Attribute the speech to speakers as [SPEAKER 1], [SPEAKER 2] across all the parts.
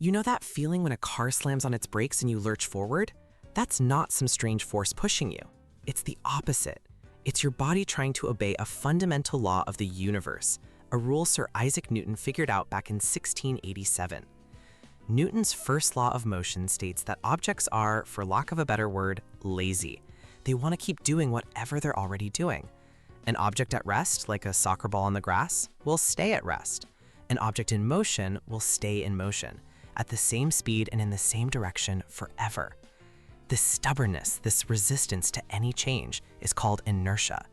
[SPEAKER 1] You know that feeling when a car slams on its brakes and you lurch forward? That's not some strange force pushing you. It's the opposite. It's your body trying to obey a fundamental law of the universe, a rule Sir Isaac Newton figured out back in 1687. Newton's first law of motion states that objects are, for lack of a better word, lazy. They want to keep doing whatever they're already doing. An object at rest, like a soccer ball on the grass, will stay at rest. An object in motion will stay in motion, at the same speed and in the same direction forever. This stubbornness, this resistance to any change, is called inertia.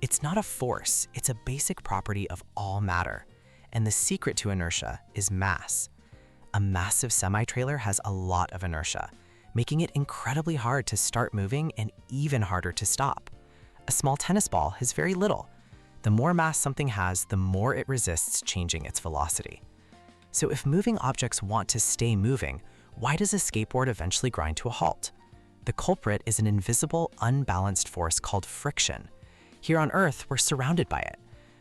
[SPEAKER 1] It's not a force, it's a basic property of all matter. And the secret to inertia is mass. A massive semi-trailer has a lot of inertia, making it incredibly hard to start moving and even harder to stop. A small tennis ball has very little. The more mass something has, the more it resists changing its velocity. So if moving objects want to stay moving, why does a skateboard eventually grind to a halt? The culprit is an invisible, unbalanced force called friction. Here on Earth, we're surrounded by it.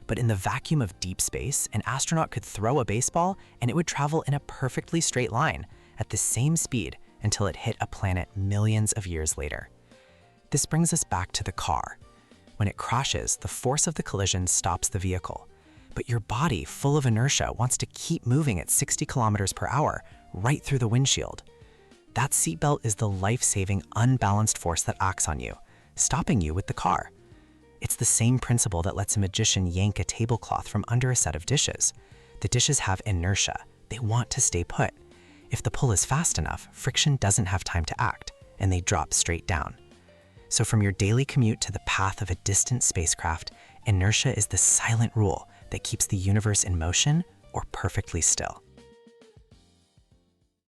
[SPEAKER 1] But in the vacuum of deep space, an astronaut could throw a baseball and it would travel in a perfectly straight line at the same speed until it hit a planet millions of years later. This brings us back to the car. When it crashes, the force of the collision stops the vehicle. But your body, full of inertia, wants to keep moving at 60 kilometers per hour right through the windshield. That seatbelt is the life-saving, unbalanced force that acts on you, stopping you with the car. It's the same principle that lets a magician yank a tablecloth from under a set of dishes. The dishes have inertia. They want to stay put. If the pull is fast enough, friction doesn't have time to act, and they drop straight down. So from your daily commute to the path of a distant spacecraft, inertia is the silent rule that keeps the universe in motion or perfectly still.